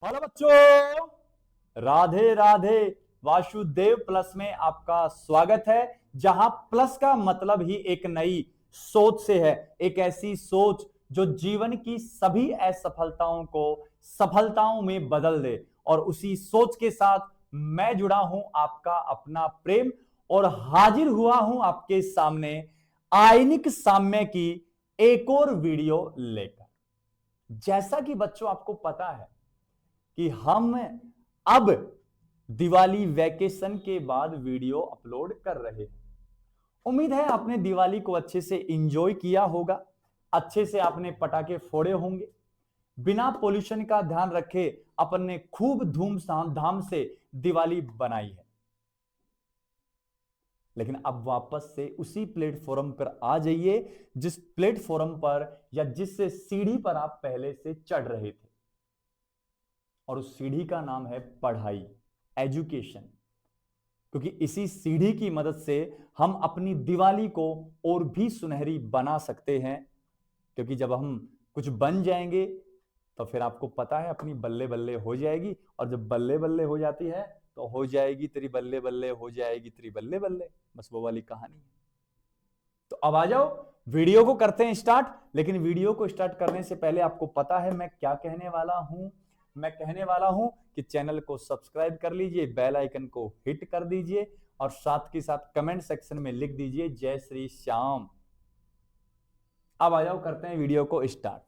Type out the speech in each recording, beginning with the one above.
Hello बच्चों, Radhe Radhe. Vasudev plus में आपका स्वागत है, जहां प्लस का मतलब ही एक नई सोच से है। एक ऐसी सोच जो जीवन की सभी असफलताओं को सफलताओं में बदल दे। और उसी सोच के साथ मैं जुड़ा हूं, आपका अपना प्रेम, और हाजिर हुआ हूं आपके सामने आयनिक साम्य की एक और वीडियो लेकर। जैसा कि बच्चों आपको पता है कि हम अब दिवाली वैकेशन के बाद वीडियो अपलोड कर रहे हैं। उम्मीद है आपने दिवाली को अच्छे से एंजॉय किया होगा, अच्छे से आपने पटाखे फोड़े होंगे, बिना पोल्यूशन का ध्यान रखे अपन ने खूब धूम धाम से दिवाली बनाई है। लेकिन अब वापस से उसी प्लेटफॉर्म पर आ जाइए जिस प्लेटफॉर्म पर या जिस सीढ़ी पर आप पहले से चढ़ रहे थे, और उस सीढ़ी का नाम है पढ़ाई, एजुकेशन। क्योंकि इसी सीढ़ी की मदद से हम अपनी दिवाली को और भी सुनहरी बना सकते हैं। क्योंकि जब हम कुछ बन जाएंगे तो फिर आपको पता है अपनी बल्ले बल्ले हो जाएगी, और जब बल्ले बल्ले हो जाती है तो हो जाएगी तेरी बल्ले बल्ले, हो जाएगी तेरी बल्ले बल्ले। बस वो वाली कहानी है। तो अब आ जाओ, वीडियो को करते हैं स्टार्ट। लेकिन वीडियो को स्टार्ट करने से पहले आपको पता है मैं क्या कहने वाला हूं। मैं कहने वाला हूं कि चैनल को सब्सक्राइब कर लीजिए, बेल आइकन को हिट कर दीजिए, और साथ के साथ कमेंट सेक्शन में लिख दीजिए जय श्री श्याम। अब आ जाओ, करते हैं वीडियो को स्टार्ट।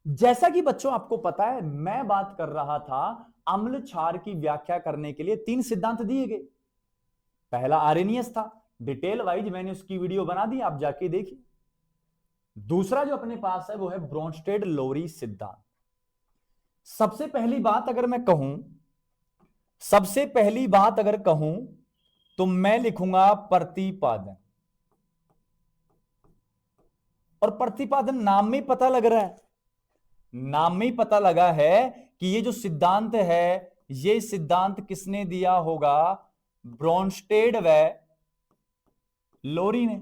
जैसा कि बच्चों आपको पता है, मैं बात कर रहा था अम्ल क्षार की व्याख्या करने के लिए 3 सिद्धांत दिए गए। पहला आर्रेनियस था, डिटेल वाइज मैंने उसकी वीडियो बना दी, आप जाके देखिए। दूसरा जो अपने पास है वो है ब्रोंस्टेड लोरी सिद्धांत। सबसे पहली बात अगर मैं कहूं, सबसे पहली बात अगर कहूं तो मैं लिखूंगा प्रतिपादन। और प्रतिपादन नाम में ही पता लग रहा है, नाम में ही पता लगा है कि ये जो सिद्धांत है, ये सिद्धांत किसने दिया होगा? ब्रोंस्टेड व लोरी ने।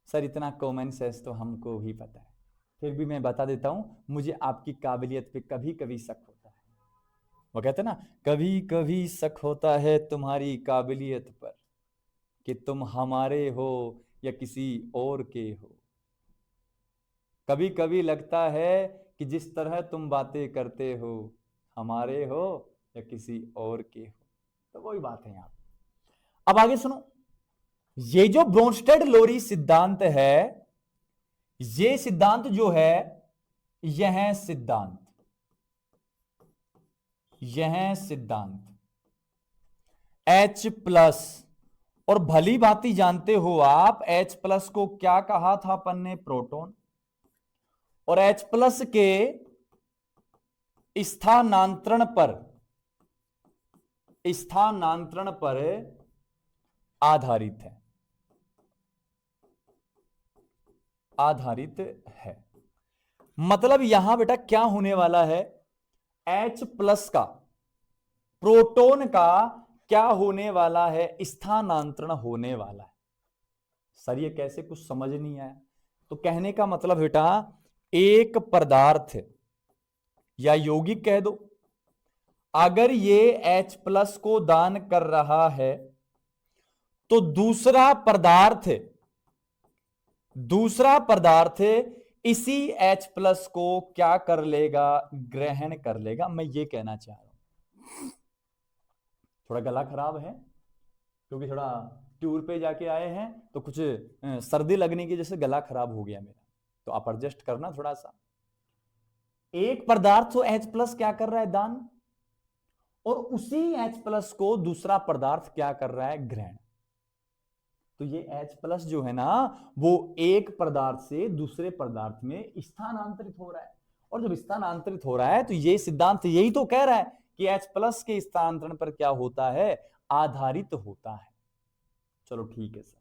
सर इतना कॉमन सेंस तो हमको भी पता है, फिर भी मैं बता देता हूं, मुझे आपकी काबिलियत पे कभी कभी शक होता है। वो कहते हैं ना, कभी कभी शक होता है तुम्हारी काबिलियत पर कि तुम हमारे हो या किसी और के हो। कभी कभी लगता है कि जिस तरह तुम बातें करते हो हमारे हो या किसी और के हो। तो वही बात है यहां। अब आगे सुनो, ये जो ब्रोंस्टेड लोरी सिद्धांत है, ये सिद्धांत जो है, यह सिद्धांत H प्लस, और भली भांति जानते हो आप H प्लस को क्या कहा था अपन ने? प्रोटॉन। और H प्लस के स्थानांतरण पर आधारित है। मतलब यहां बेटा क्या होने वाला है? H प्लस का, प्रोटॉन का क्या होने वाला है? स्थानांतरण होने वाला है। सर ये कैसे, कुछ समझ नहीं आया। तो कहने का मतलब बेटा, एक पदार्थ या यौगिक कह दो, अगर ये H प्लस को दान कर रहा है तो दूसरा पदार्थ इसी H प्लस को क्या कर लेगा? ग्रहण कर लेगा। मैं ये कहना चाह रहा हूं। थोड़ा गला खराब है क्योंकि थोड़ा टूर पे जाके आए हैं, तो कुछ सर्दी लगने की जैसे गला खराब हो गया मेरा, तो आप एडजस्ट करना थोड़ा सा। एक पदार्थ तो H प्लस क्या कर रहा है? दान। और उसी H प्लस को दूसरा पदार्थ क्या कर रहा है? ग्रहण। तो ये H प्लस जो है ना, वो एक पदार्थ से दूसरे पदार्थ में स्थानांतरित हो रहा है। और जब स्थानांतरित हो रहा है तो ये सिद्धांत यही तो कह रहा है कि H प्लस के स्थानांतरण पर क्या होता है? आधारित होता है। चलो ठीक है सर,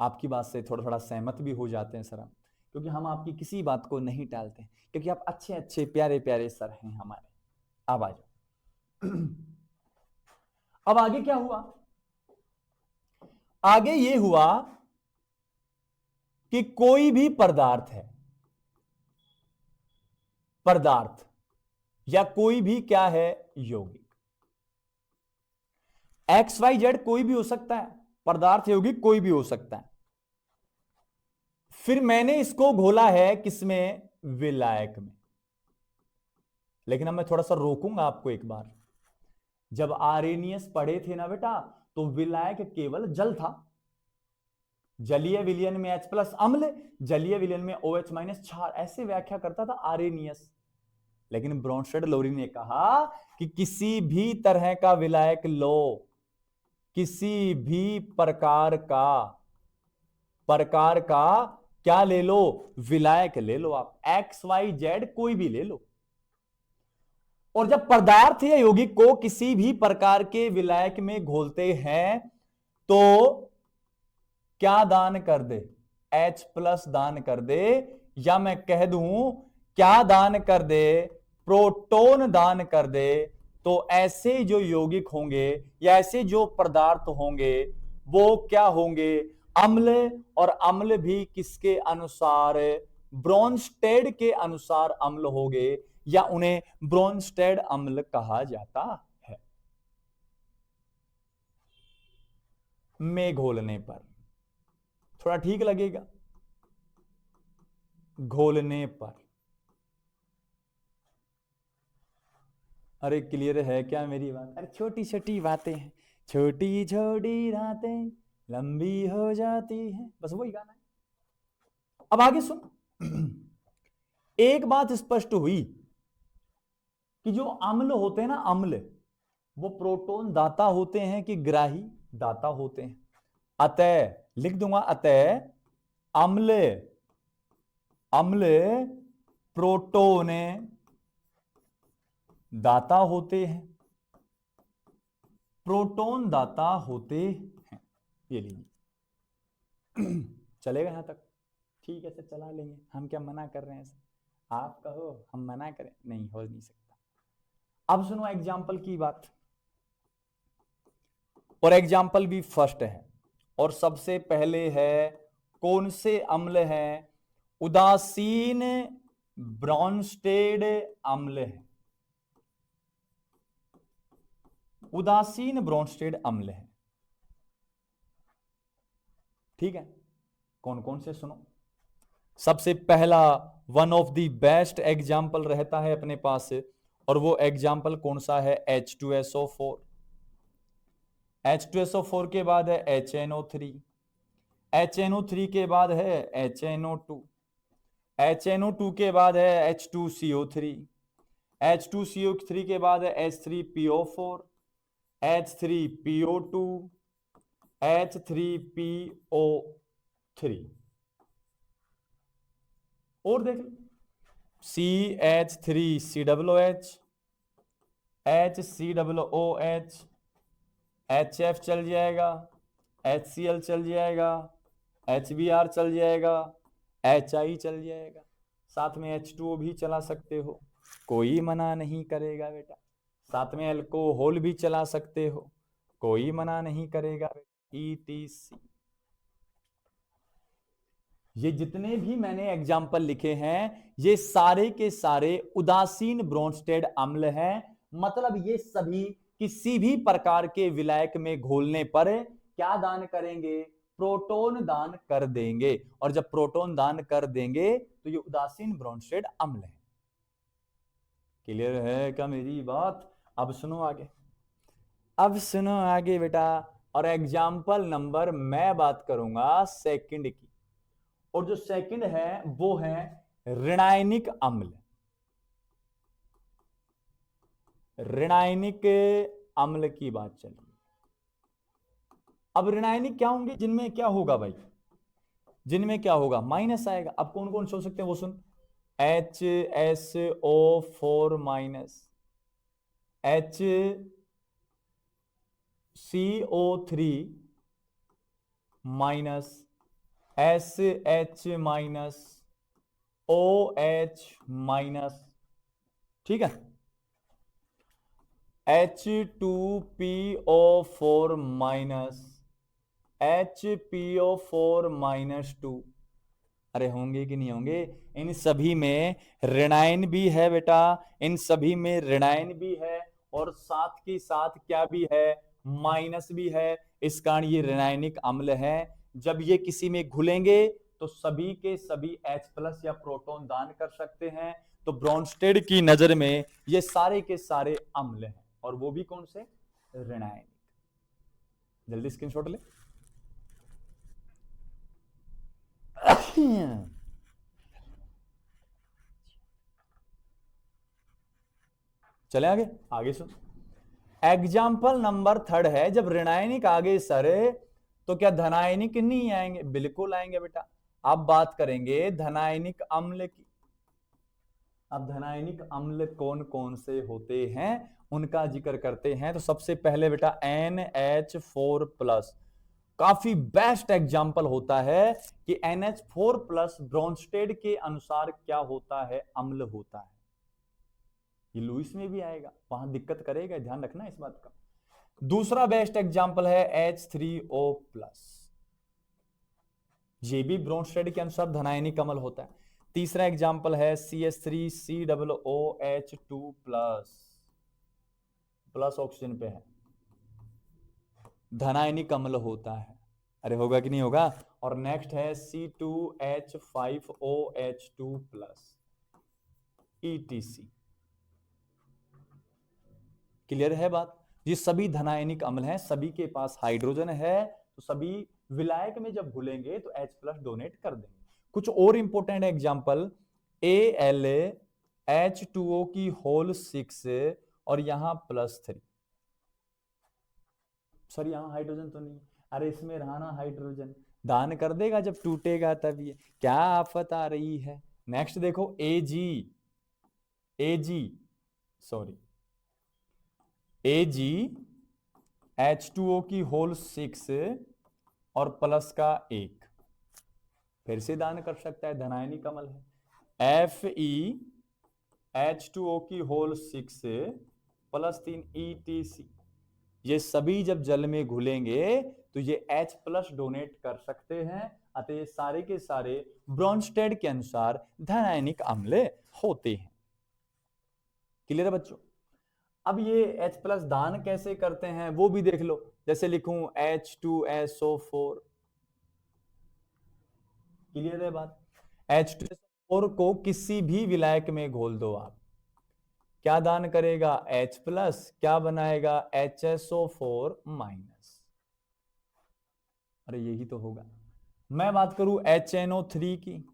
आपकी बात से थोड़ा थोड़ा सहमत भी हो जाते हैं सर हम, क्योंकि हम आपकी किसी बात को नहीं टालते, क्योंकि आप अच्छे अच्छे प्यारे प्यारे सर हैं हमारे। अब आ जाओ। अब आगे क्या हुआ? आगे ये हुआ कि कोई भी पदार्थ है, पदार्थ या कोई भी क्या है यौगिक। एक्स वाई जेड कोई भी हो सकता है, पदार्थ यौगिक कोई भी हो सकता है। फिर मैंने इसको घोला है किसमें, विलायक में। लेकिन अब मैं थोड़ा सा रोकूंगा आपको एक बार। जब आर्रेनियस पढ़े थे ना बेटा, तो विलायक केवल जल था। जलीय विलयन में H प्लस अम्ल, जलीय विलयन में OH माइनस क्षार, ऐसे व्याख्या करता था आर्रेनियस। लेकिन ब्रॉन्स्टेड लोरी ने कहा कि किसी भी तरह का विलायक लो, किसी भी प्रकार का क्या ले लो, विलायक ले लो आप, एक्स वाई जेड कोई भी ले लो। और जब पदार्थ या यौगिक को किसी भी प्रकार के विलायक में घोलते हैं तो क्या दान कर दे, H प्लस दान कर दे, या मैं कह दूं क्या दान कर दे, प्रोटॉन दान कर दे। तो ऐसे जो यौगिक होंगे या ऐसे जो पदार्थ होंगे वो क्या होंगे, अम्ल। और अम्ल भी किसके अनुसार, ब्रोंस्टेड के अनुसार अम्ल होंगे, या उन्हें ब्रोंस्टेड अम्ल कहा जाता है। में घोलने पर थोड़ा ठीक लगेगा, घोलने पर। अरे क्लियर है क्या मेरी बात? अरे छोटी छोटी बातें हैं, छोटी छोटी रातें लंबी हो जाती है, बस वही गाना है। अब आगे सुन। एक बात स्पष्ट हुई कि जो अम्ल होते हैं ना, अम्ल, वो प्रोटॉन दाता होते हैं कि ग्राही दाता होते हैं। अतः लिख दूंगा, अतः अम्ल प्रोटॉन दाता होते हैं, प्रोटॉन दाता होते हैं। ये लीजिए। चलेगा यहां तक? ठीक है, सर चला लेंगे, हम क्या मना कर रहे हैं सर? आप कहो हम मना करें, नहीं हो नहीं सकता। अब सुनो एग्जाम्पल की बात, और एग्जाम्पल भी फर्स्ट है। और सबसे पहले है, कौन से अम्ल है, उदासीन ब्रॉन्स्टेड अम्ल है, उदासीन ब्रॉन्स्टेड अम्ल है। ठीक है, कौन कौन से सुनो। सबसे पहला one of the best example रहता है अपने पास, और वो एग्जाम्पल कौन सा है, H2SO4। H2SO4 के बाद है HNO3, HNO3 के बाद है HNO2, HNO2 के बाद है H2CO3, H2CO3 के बाद है H3PO4, H3PO2, H3PO3। और देख लो, CH3COOH, HCOOH, HF चल जाएगा, HCl चल जाएगा, HBr चल जाएगा, HI चल जाएगा, साथ में H2O भी चला सकते हो, कोई मना नहीं करेगा बेटा। साथ में अल्कोहल भी चला सकते हो, कोई मना नहीं करेगा। ETC, ये जितने भी मैंने एग्जाम्पल लिखे हैं ये सारे के सारे उदासीन ब्रॉन्स्टेड अम्ल हैं। मतलब ये सभी किसी भी प्रकार के विलायक में घोलने पर क्या दान करेंगे, प्रोटॉन दान कर देंगे। और जब प्रोटॉन दान कर देंगे तो ये उदासीन ब्रॉन्स्टेड अम्ल है। क्लियर है क्या मेरी बात? अब सुनो आगे, अब सुनो आगे बेटा। और एग्जाम्पल नंबर मैं बात करूंगा सेकंड की, और जो सेकंड है वो है ऋणायनिक अम्ल। ऋणायनिक अम्ल की बात चली। अब ऋणायनिक क्या होंगे, जिनमें क्या होगा भाई, जिनमें क्या होगा, माइनस आएगा। अब कौन कौन से हो सकते हैं वो सुन, HSO4 minus, HCO3 minus, SH minus, OH minus. ठीक है, H2PO4 माइनस, HPO4 माइनस 2, अरे होंगे कि नहीं होंगे? इन सभी में ऋणायन भी है बेटा, इन सभी में ऋणायन भी है और साथ के साथ क्या भी है, माइनस भी है। इस कारण ये ऋणायनिक अम्ल है। जब ये किसी में घुलेंगे तो सभी के सभी H+ या प्रोटॉन दान कर सकते हैं। तो ब्रॉन्स्टेड की नजर में ये सारे के सारे अम्ल हैं, और वो भी कौन से, ऋणायनिक। जल्दी स्क्रीनशॉट ले। चले आगे, आगे सुन। एग्जाम्पल नंबर 3 है, जब ऋणायनिक आगे सरे तो क्या धनायनिक नहीं आएंगे? बिल्कुल आएंगे बेटा। अब बात करेंगे धनायनिक अम्ल की। अब धनायनिक अम्ल कौन कौन से होते हैं उनका जिक्र करते हैं। तो सबसे पहले बेटा NH4+, काफी बेस्ट एग्जाम्पल होता है कि NH4+ ब्रॉन्स्टेड के अनुसार क्या होता है, अम्ल होता है। ये लुईस में भी आएगा, वहां दिक्कत करेगा, ध्यान रखना इस बात का। दूसरा बेस्ट एग्जाम्पल है H3O+, ये भी ब्रॉन्स्टेड के अनुसार धनायनिक अम्ल होता है। तीसरा एग्जाम्पल है CH3COOH2+, प्लस ऑक्सीजन पे है, धनायनिक अम्ल होता है। अरे होगा कि नहीं होगा? और नेक्स्ट है C2H5OH2+, ETC। क्लियर है बात? ये सभी धनायनिक अम्ल हैं, सभी के पास हाइड्रोजन है, तो सभी विलायक में जब घुलेंगे तो H+ डोनेट कर देंगे। कुछ और इंपॉर्टेंट एग्जांपल, AlH2O की होल 6 और यहां +3। सर यहां हाइड्रोजन तो नहीं, अरे इसमें रहा ना हाइड्रोजन, दान कर देगा जब टूटेगा तब। ये क्या आफत आ रही है। नेक्स्ट देखो AgH2O की होल 6 और प्लस का 1, फिर से दान कर सकता है, धनायनिक अम्ल है। FeH2O की होल 6 + 3 ETC, ये सभी जब जल में घुलेंगे तो ये H+ डोनेट कर सकते हैं। अतः ये सारे के सारे ब्रॉन्स्टेड के अनुसार धनायनिक अम्ल होते हैं। क्लियर है बच्चों? अब ये H+ दान कैसे करते हैं वो भी देख लो। जैसे लिखूं H2SO4, क्लियर है बात? H2SO4 को किसी भी विलायक में घोल दो आप, क्या दान करेगा, H+, क्या बनाएगा, HSO4-। अरे यही तो होगा। मैं बात करूं HNO3 की,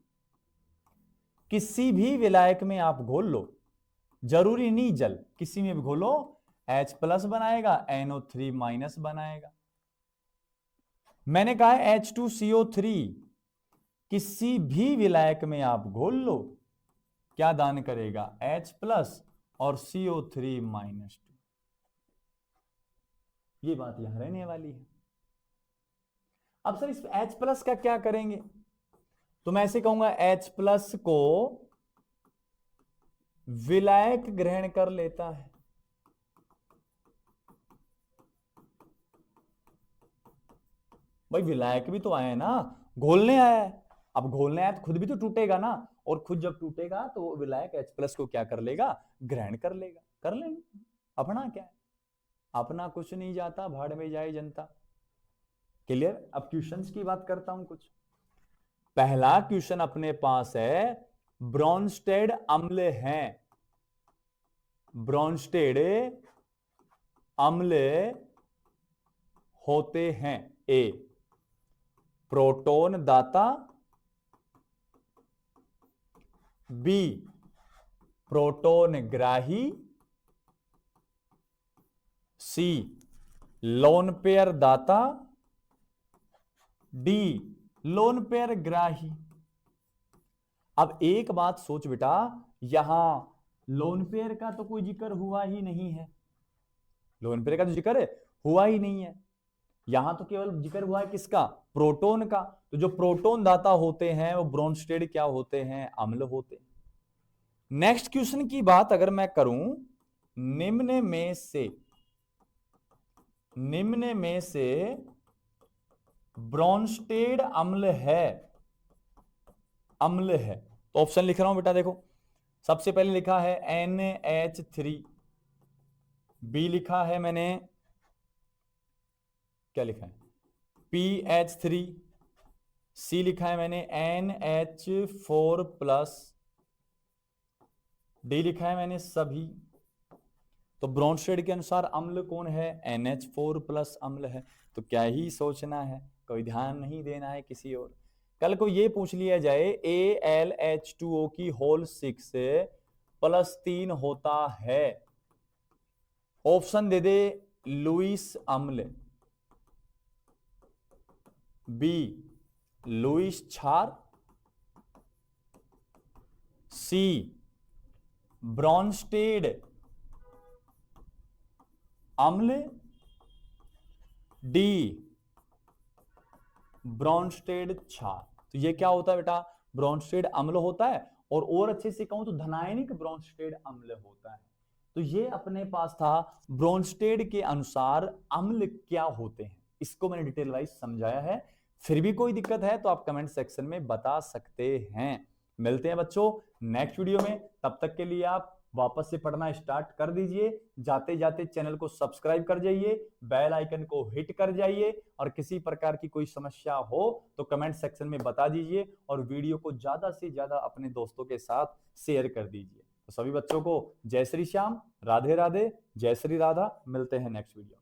किसी भी विलायक में आप घोल लो, जरूरी नहीं जल, किसी में भी घोलो, H+ बनाएगा, NO3- बनाएगा। मैंने कहा H2CO3, किसी भी विलायक में आप घोल लो, क्या दान करेगा, H+ और CO3-2। ये बात यहां रहने वाली है। अब सर इस H+ का क्या करेंगे? तो मैं ऐसे कहूंगा H+ को विलायक ग्रहण कर लेता है। भाई विलायक भी तो आए ना, घोलने आया है। अब घोलने आया तो खुद भी तो टूटेगा ना, और खुद जब टूटेगा तो विलायक H+ को क्या कर लेगा, ग्रहण कर लेगा। कर लेंगे, अपना क्या है, अपना कुछ नहीं जाता, भाड़ में जाए जनता। क्लियर? अब क्वेश्चंस की बात करता हूं कुछ। पहला क्वेश्चन अपने पास है, ब्रॉन्स्टेड अम्ल हैं, ब्रॉन्स्टेड अम्ल होते हैं, ए प्रोटॉन दाता, बी प्रोटॉन ग्राही, सी लोन पेयर दाता, डी लोन पेयर ग्राही। अब एक बात सोच बेटा, यहां लोन पेयर का तो कोई जिक्र हुआ ही नहीं है, लोन पेयर का तो जिक्र हुआ ही नहीं है। यहां तो केवल जिक्र हुआ है किसका, प्रोटॉन का। तो जो प्रोटॉन दाता होते हैं वो ब्रॉन्स्टेड क्या होते हैं, अम्ल होते हैं। नेक्स्ट क्वेश्चन की बात अगर मैं करूं, निम्न में से ब्रॉन्स्टेड अम्ल है, अम्ल है। तो ऑप्शन लिख रहा हूं बेटा, देखो सबसे पहले लिखा है NH3, बी लिखा है मैंने, क्या लिखा है PH3, सी लिखा है मैंने NH4+, डी लिखा है मैंने सभी। तो ब्रॉन्स्टेड के अनुसार अम्ल कौन है, NH4+ अम्ल है। तो क्या ही सोचना है, कोई ध्यान नहीं देना है किसी और। कल को ये पूछ लिया जाए AlH2O की होल 6+3 होता है, ऑप्शन दे दे लुईस अम्ल, बी लुईस क्षार, सी ब्रॉन्स्टेड अम्ल, डी ब्रॉन्स्टेड क्षार। तो ये क्या होता है बेटा, ब्रॉन्स्टेड अम्ल होता है, और अच्छे से कहूं तो धनायनिक ब्रॉन्स्टेड अम्ल होता है। तो ये अपने पास था ब्रॉन्स्टेड के अनुसार अम्ल क्या होते हैं, इसको मैंने डिटेल वाइज समझाया है। फिर भी कोई दिक्कत है तो आप कमेंट सेक्शन में बता सकते हैं। मिलते हैं बच्चों नेक्स्ट वीडियो में, तब तक के लिए आप वापस से पढ़ना स्टार्ट कर दीजिए। जाते जाते चैनल को सब्सक्राइब कर जाइए, बेल आइकन को हिट कर जाइए, और किसी प्रकार की कोई समस्या हो तो कमेंट सेक्शन में बता दीजिए, और वीडियो को ज्यादा से ज्यादा अपने दोस्तों के साथ शेयर कर दीजिए। तो सभी बच्चों को जय श्री श्याम, राधे राधे, जय श्री राधा। मिलते हैं नेक्स्ट वीडियो।